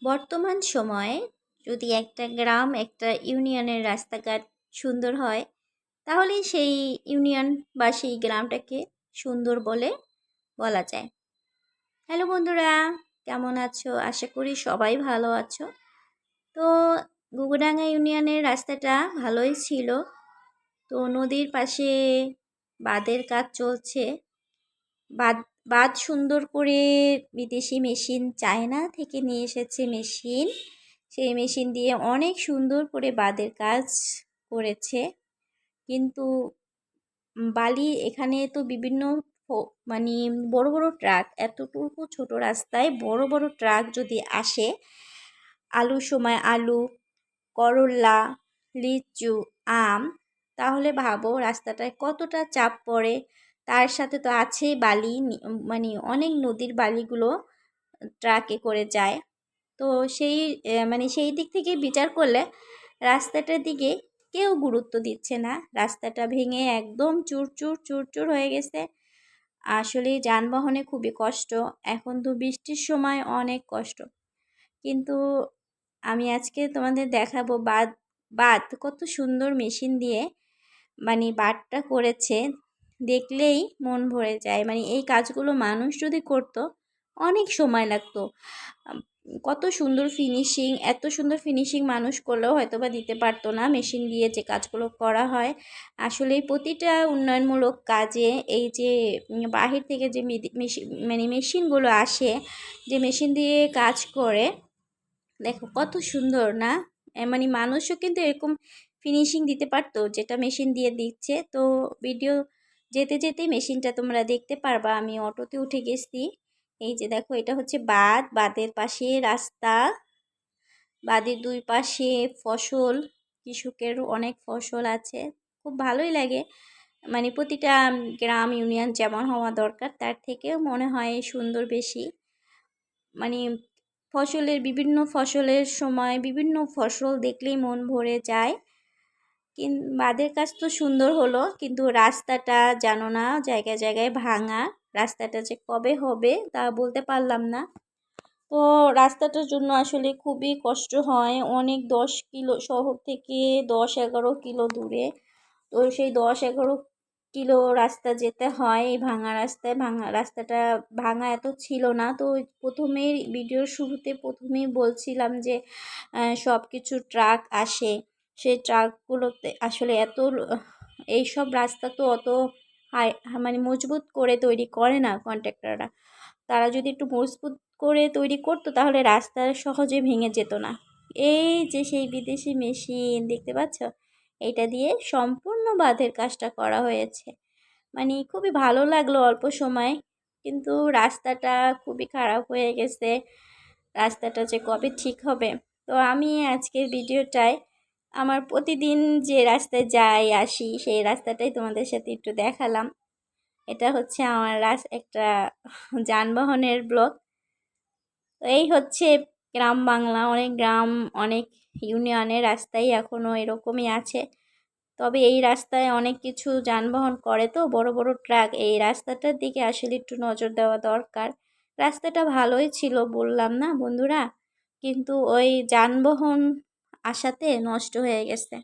বর্তমান সময়ে যদি একটা গ্রাম একটা ইউনিয়নের রাস্তাঘাট সুন্দর হয় তাহলে সেই ইউনিয়ন বা সেই গ্রামটাকে সুন্দর বলে বলা যায়। হ্যালো বন্ধুরা, কেমন আছো? আশা করি সবাই ভালো আছো। তো গুগুডাঙ্গা ইউনিয়নের রাস্তাটা ভালোই ছিল। তো নদীর পাশে বাঁধের কাজ চলছে। বাঁধ বাঁধ সুন্দর করে বিদেশি মেশিন চায়না থেকে নিয়ে এসেছে মেশিন। সেই মেশিন দিয়ে অনেক সুন্দর করে বাঁধের কাজ করেছে। কিন্তু বালি এখানে তো বিভিন্ন মানে বড় বড় ট্রাক, এতটুকু ছোট রাস্তায় বড় বড় ট্রাক যদি আসে, আলুর সময় আলু, করল্লা, লিচু, আম, তাহলে ভাবো রাস্তাটায় কতটা চাপ পড়ে। তার সাথে তো আছেই বালি, মানে অনেক নদীর বালিগুলো ট্রাকে করে যায়। তো সেই মানে সেই দিক থেকে বিচার করলে রাস্তাটার দিকে কেউ গুরুত্ব দিচ্ছে না। রাস্তাটা ভেঙে একদম চুরচুর চুরচুর হয়ে গেছে। আসলে যানবাহনে খুবই কষ্ট। এখন তো বৃষ্টির সময় অনেক কষ্ট। কিন্তু আমি আজকে তোমাদের দেখাবো বাঁধ। বাঁধ কত সুন্দর মেশিন দিয়ে মানে বাঁধটা করেছে, দেখলেই মন ভরে যায়। মানে এই কাজগুলো মানুষ যদি করতো অনেক সময় লাগতো। কত সুন্দর ফিনিশিং, এত সুন্দর ফিনিশিং মানুষ করলেও হয়তো বা দিতে পারতো না। মেশিন দিয়ে যে কাজগুলো করা হয়, আসলে প্রতিটা উন্নয়নমূলক কাজে এই যে বাহির থেকে যে মানে মেশিনগুলো আসে, যে মেশিন দিয়ে কাজ করে, দেখো কত সুন্দর না? মানে মানুষও কিন্তু এরকম ফিনিশিং দিতে পারতো যেটা মেশিন দিয়ে দিচ্ছে। তো ভিডিও যেতে যেতে মেশিনটা তোমরা দেখতে পারবা। আমি অটোতে উঠে গেছি। এই যে দেখো, এটা হচ্ছে বাঁধ। বাঁধের পাশে রাস্তা, বাঁধের দুই পাশে ফসল, কৃষকের অনেক ফসল আছে। খুব ভালোই লাগে। মানে প্রতিটা গ্রাম ইউনিয়ন যেমন হওয়া দরকার তার থেকেও মনে হয় সুন্দর বেশি। মানে বিভিন্ন ফসলের সময় বিভিন্ন ফসল দেখলেই মন ভরে যায়। বাঁধের কাজ তো সুন্দর হলো, কিন্তু রাস্তাটা জানো না জায়গায় জায়গায় ভাঙা। রাস্তাটা যে কবে হবে তা বলতে পারলাম না। তো রাস্তাটার জন্য আসলে খুবই কষ্ট হয়। অনেক 10 কিলো শহর থেকে 10-11 কিলো দূরে। তো সেই 10-11 কিলো রাস্তা যেতে হয় এই ভাঙা রাস্তায়। ভাঙা রাস্তাটা ভাঙা এত ছিল না। তো প্রথমেই ভিডিওর শুরুতে প্রথমেই বলছিলাম যে সব কিছু ট্রাক আসে, সেই ট্রাকগুলোতে আসলে এইসব রাস্তা তো অত হাই মানে মজবুত করে তৈরি করে না কন্ট্রাক্টররা। তারা যদি একটু মজবুত করে তৈরি করতো তাহলে রাস্তা সহজে ভেঙে যেত না। এই যে সেই বিদেশি মেশিন দেখতে পাচ্ছ, এটা দিয়ে সম্পূর্ণ বাঁধের কাজটা করা হয়েছে। মানে খুবই ভালো লাগলো অল্প সময়, কিন্তু রাস্তাটা খুবই খারাপ হয়ে গেছে। রাস্তাটা যে কবে ঠিক হবে। তো আমি আজকের ভিডিওটায় আমার প্রতিদিন যে রাস্তায় যাই আসি সেই রাস্তাটাই তোমাদের সাথে একটু দেখালাম। এটা হচ্ছে আমার একটা যানবাহনের ব্লগ। তো এই হচ্ছে গ্রাম বাংলা। অনেক গ্রাম, অনেক ইউনিয়নের রাস্তাই এখনও এরকমই আছে। তবে এই রাস্তায় অনেক কিছু যানবাহন করে, তো বড় বড় ট্রাক। এই রাস্তাটার দিকে আসলে একটু নজর দেওয়া দরকার। রাস্তাটা ভালোই ছিল বললাম না বন্ধুরা, কিন্তু ওই যানবাহন আসাতে নষ্ট হয়ে গেছে।